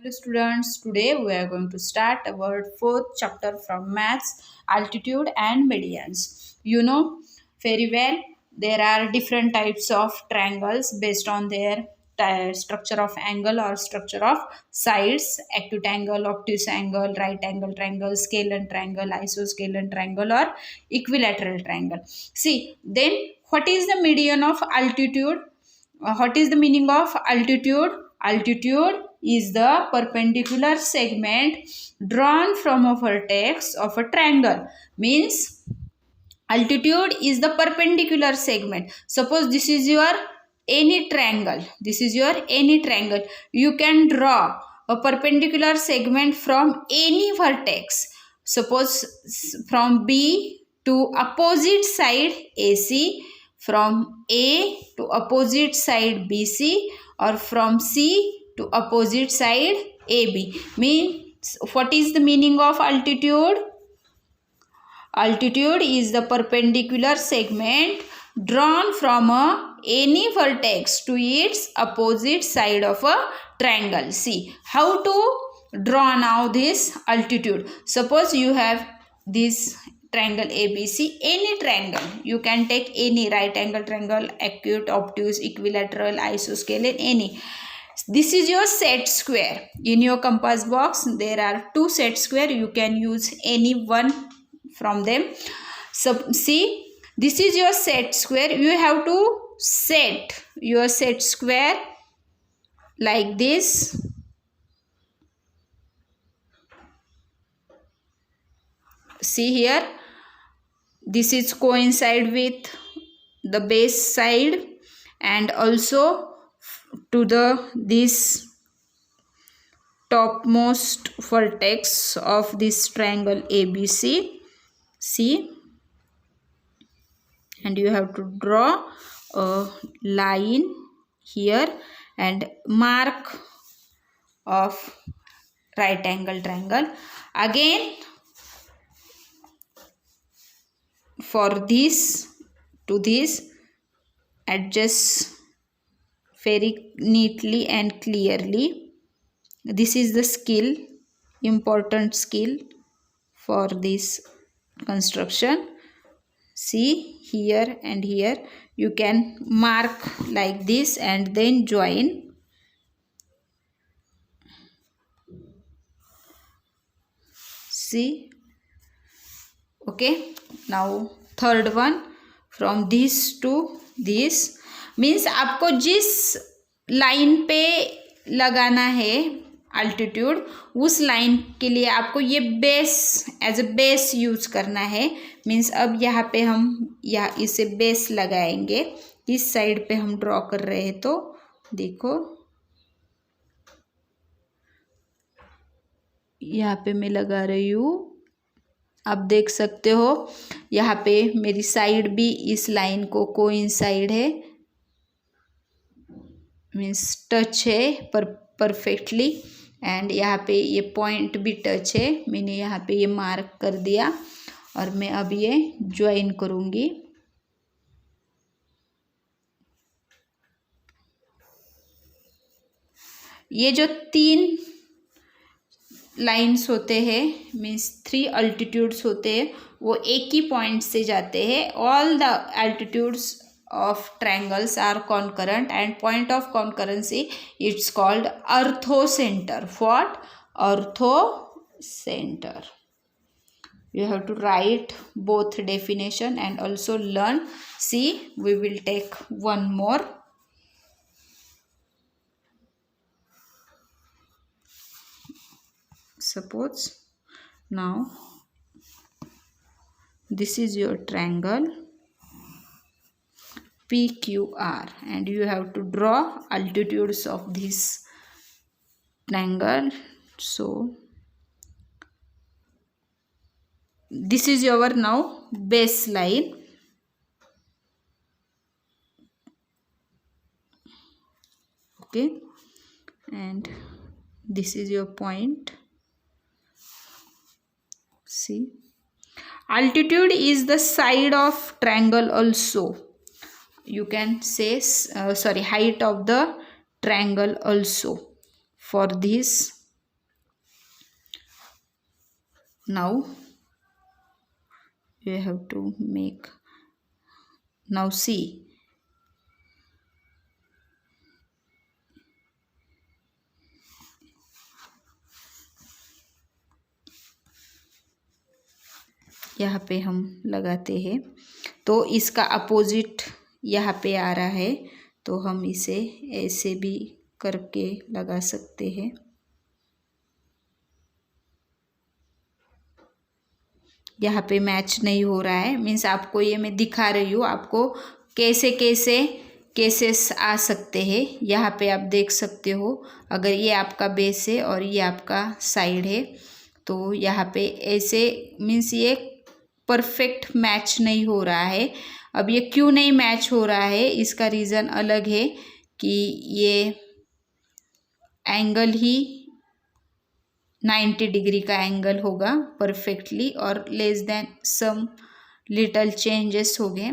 Hello students, today we are going to start our fourth chapter from maths, altitude and medians. You know very well there are different types of triangles based on their structure of angle or structure of sides: acute angle, obtuse angle, right angle triangle, scalene triangle, isoscalene triangle or equilateral triangle. See, then what is the median of altitude? What is the meaning of altitude? Altitude is the perpendicular segment drawn from a vertex of a triangle. Means altitude is the perpendicular segment. Suppose this is your any triangle. This is your any triangle. You can draw a perpendicular segment from any vertex. Suppose from B to opposite side AC, from A to opposite side BC, or from C to opposite side AB. Means what is the meaning of altitude? Altitude is the perpendicular segment drawn from any vertex to its opposite side of a triangle. See how to draw now this altitude. Suppose you have this triangle ABC, any triangle. You can take any right angle triangle, acute, obtuse, equilateral, isoscalene, any. This is your set square. In your compass box, there are two set square. You can use any one from them. So see, this is your set square. You have to set your set square like this. See here, this is coincide with the base side and also to the this topmost vertex of this triangle ABC. See, and you have to draw a line here and mark of right angle triangle. Again, for this to this, adjust very neatly and clearly. This is the skill, important skill for this construction. See, here and here you can mark like this and then join. See, okay. Now third one, from this to this, means आपको जिस line पे लगाना है altitude, उस line के लिए आपको ये base as a base use करना है. मीन्स अब यहाँ पे हम यहाँ इसे बेस लगाएंगे. इस साइड पे हम ड्रॉ कर रहे हैं तो देखो यहाँ पे मैं लगा रही हूँ. आप देख सकते हो यहाँ पे मेरी साइड भी इस लाइन को कोइंसाइड है, मीन्स टच है परफेक्टली. एंड यहाँ पे ये पॉइंट भी टच है. मैंने यहाँ पे ये मार्क कर दिया और मैं अब ये ज्वाइन करूँगी. ये जो तीन लाइन्स होते हैं, मीन्स 3 अल्टीट्यूड्स होते हैं, वो एक ही पॉइंट से जाते हैं. All the altitudes of triangles are concurrent and point of concurrency it's called orthocenter. What? Orthocenter. You have to write both definition and also learn. See, we will take one more. Suppose now this is your triangle PQR and you have to draw altitudes of this triangle. So this is your now baseline. Okay, and this is your point. See, altitude is the side of triangle also. You can say height of the triangle also. For this Now you have to make. Now see. यहाँ पे हम लगाते हैं तो इसका opposite यहाँ पे आ रहा है, तो हम इसे ऐसे भी करके लगा सकते हैं। यहाँ पे मैच नहीं हो रहा है, मीन्स आपको ये मैं दिखा रही हूँ आपको कैसे कैसे केसेस आ सकते हैं। यहाँ पे आप देख सकते हो, अगर ये आपका बेस है और ये आपका साइड है, तो यहाँ पे ऐसे मीन्स ये परफेक्ट मैच नहीं हो रहा है। अब ये क्यों नहीं मैच हो रहा है, इसका रीज़न अलग है कि ये एंगल ही 90 डिग्री का एंगल होगा परफेक्टली, और less than some little changes हो गए,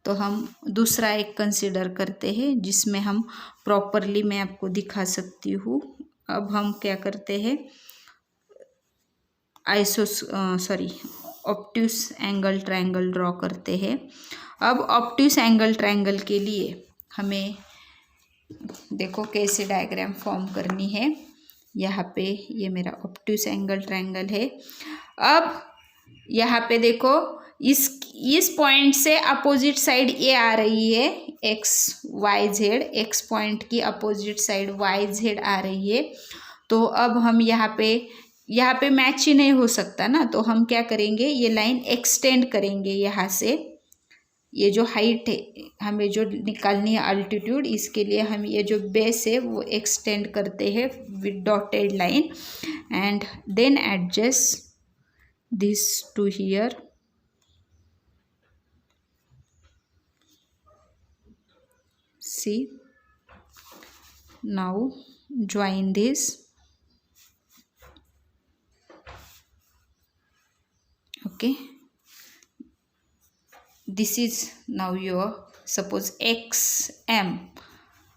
तो हम दूसरा एक कंसिडर करते हैं जिसमें हम प्रॉपरली मैं आपको दिखा सकती हूँ। अब हम क्या करते हैं, ऑब्ट्यूस एंगल ट्रायंगल ड्रॉ करते हैं। अब ऑब्ट्यूस एंगल ट्रायंगल के लिए हमें देखो कैसे डायग्राम फॉर्म करनी है। यहाँ पे ये मेरा ऑब्ट्यूस एंगल ट्रायंगल है। अब यहाँ पे देखो इस पॉइंट से अपोजिट साइड ये आ रही है, X Y Z, X point की अपोजिट साइड वाई जेड आ रही है। तो अब हम यहाँ पे मैच ही नहीं हो सकता ना, तो हम क्या करेंगे, ये लाइन एक्सटेंड करेंगे यहाँ से। ये जो हाइट है हमें जो निकालनी है अल्टीट्यूड, इसके लिए हम ये जो बेस है वो एक्सटेंड करते हैं with dotted line, and then adjust this to here. See, now join this. Okay, this is now your, suppose xm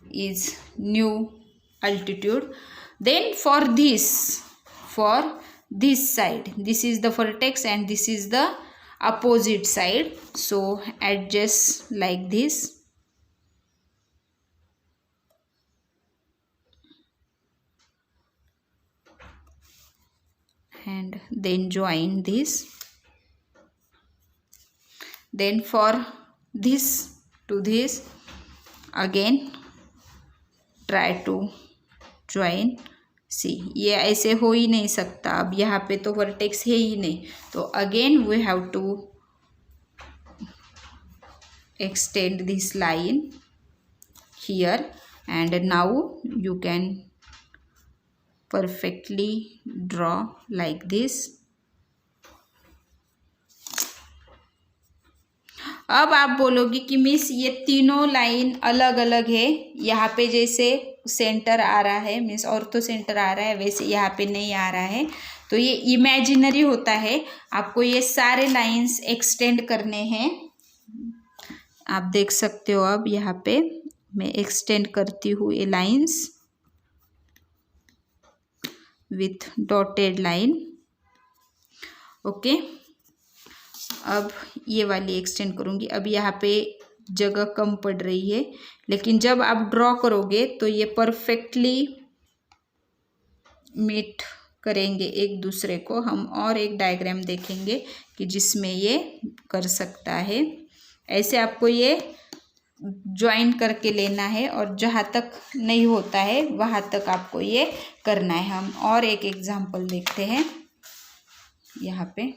is new altitude. Then for this side, this is the vertex and this is the opposite side, so adjust like this. And then join this. Then for this to this again try to join. सी, ये ऐसे हो ही नहीं सकता, अब यहाँ पे तो vertex है ही नहीं, तो again we have to extend this line here, and now you can perfectly draw like this. अब आप बोलोगे कि मिस ये तीनों लाइन अलग अलग है, यहाँ पे जैसे सेंटर आ रहा है, मीन्स ऑर्थो सेंटर आ रहा है, वैसे यहाँ पे नहीं आ रहा है, तो ये इमेजिनरी होता है। आपको ये सारे लाइंस एक्सटेंड करने हैं। आप देख सकते हो, अब यहाँ पे मैं एक्सटेंड करती हूँ ये lines with dotted line. Okay, अब ये वाली एक्सटेंड करूँगी। अब यहाँ पे जगह कम पड़ रही है, लेकिन जब आप ड्रॉ करोगे तो ये परफेक्टली मीट करेंगे एक दूसरे को। हम और एक डायग्राम देखेंगे कि जिसमें ये कर सकता है। ऐसे आपको ये ज्वाइन करके लेना है, और जहाँ तक नहीं होता है वहाँ तक आपको ये करना है। हम और एक एग्जांपल देखते हैं। यहाँ पे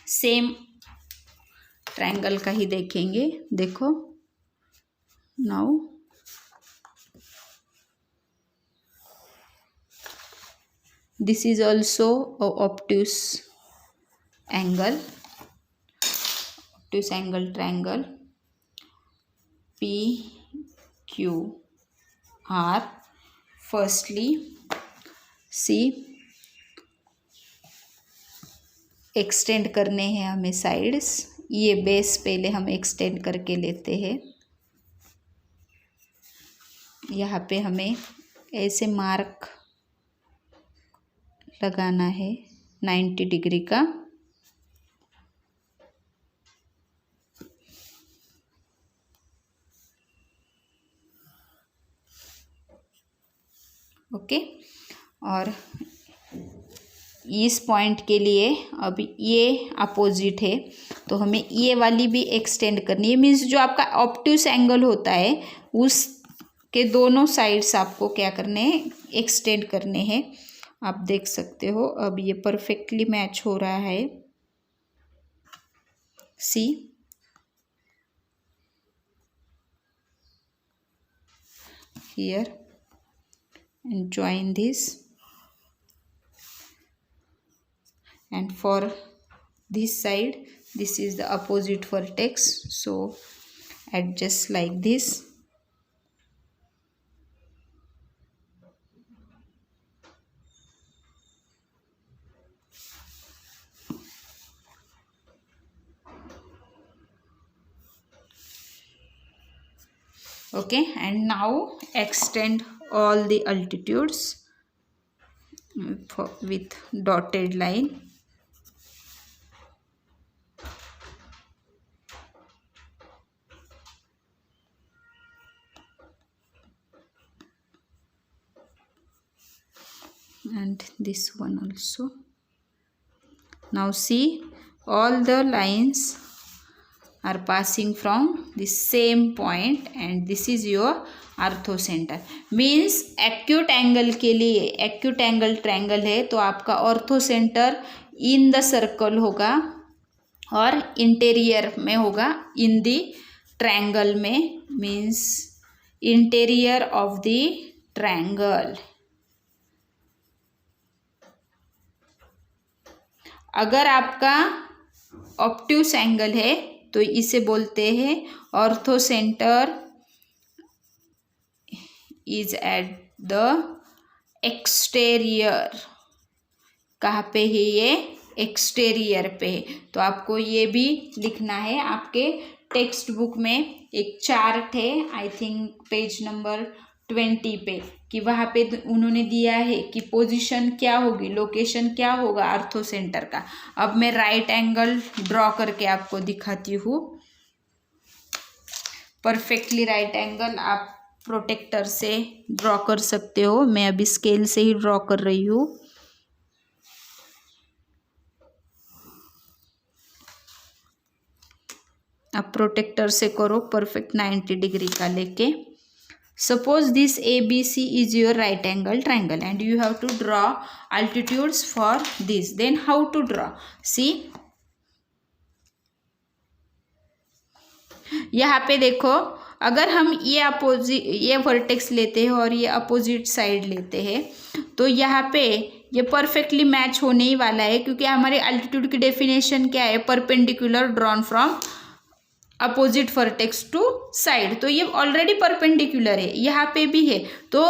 सेम ट्रायंगल का ही देखेंगे। देखो, now this is also obtuse angle triangle P Q R। Firstly see, extend करने हैं हमें साइड्स। ये बेस पहले हम एक्सटेंड करके लेते हैं। यहाँ पे हमें ऐसे मार्क लगाना है 90 डिग्री का। ओके, और इस पॉइंट के लिए अब ये अपोजिट है तो हमें ये वाली भी एक्सटेंड करनी है। मीन्स जो आपका ऑब्ट्यूस एंगल होता है उसके दोनों साइड्स आपको क्या करने हैं, एक्सटेंड करने हैं। आप देख सकते हो अब ये परफेक्टली मैच हो रहा है। सी, here and join this, and for this side this is the opposite vertex, so adjust like this. Okay, and now extend all the altitudes with dotted line. And this one also. Now see, all the lines are passing from the same point and this is your ortho centre. Means acute angle के लिए, acute angle triangle है तो आपका ortho centre in the circle होगा और interior में होगा in the triangle में, means interior of the triangle. अगर आपका ऑब्ट्यूस एंगल है तो इसे बोलते हैं ortho centre is at the exterior. कहाँ पे है ये, एक्सटेरियर पे है। तो आपको ये भी लिखना है, आपके टेक्स्ट बुक में एक चार्ट है, आई थिंक पेज नंबर 20 पे, कि वहाँ पे उन्होंने दिया है कि पोजीशन क्या होगी, लोकेशन क्या होगा आर्थो सेंटर का। अब मैं राइट एंगल ड्रॉ करके आपको दिखाती हूँ। परफेक्टली राइट एंगल आप प्रोटेक्टर से ड्रॉ कर सकते हो, मैं अभी स्केल से ही ड्रॉ कर रही हूँ। आप प्रोटेक्टर से करो परफेक्ट 90 डिग्री का लेके। Suppose this ABC is your right angle triangle and you have to draw altitudes for this. Then how to draw? See, यहाँ पे देखो, अगर हम ये वर्टेक्स लेते हैं और ये अपोजिट साइड लेते हैं तो यहाँ पे ये परफेक्टली मैच होने ही वाला है, क्योंकि हमारे अल्टीट्यूड की डेफिनेशन क्या है, perpendicular drawn from opposite vertex to side. तो ये ऑलरेडी परपेंडिकुलर है, यहाँ पे भी है। तो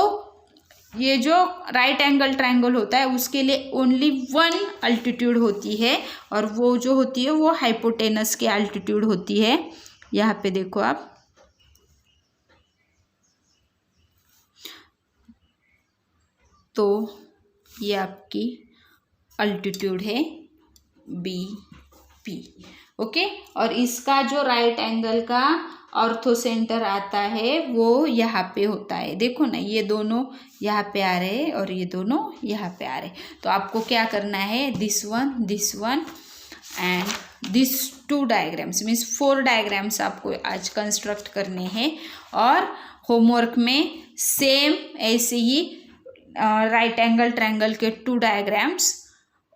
ये जो राइट एंगल ट्रायंगल होता है उसके लिए ओनली वन अल्टीट्यूड होती है और वो जो होती है वो हाइपोटेनस की अल्टीट्यूड होती है। यहाँ पे देखो आप, तो ये आपकी अल्टीट्यूड है BP। ओके, और इसका जो राइट एंगल का ऑर्थो सेंटर आता है वो यहाँ पे होता है। देखो ना, ये दोनों यहाँ पे आ रहे हैं और ये दोनों यहाँ पे आ रहे हैं। तो आपको क्या करना है, this one and this 2 diagrams, means 4 diagrams आपको आज कंस्ट्रक्ट करने हैं। और होमवर्क में सेम ऐसे ही राइट एंगल ट्रायंगल के 2 डायग्राम्स,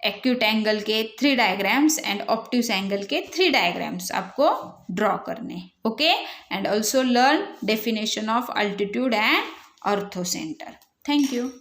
एक्यूट एंगल के 3 डायग्राम्स एंड ऑब्ट्यूस एंगल के 3 डायग्राम्स आपको ड्रॉ करने। Okay, and also learn definition of altitude and ortho centre. Thank you.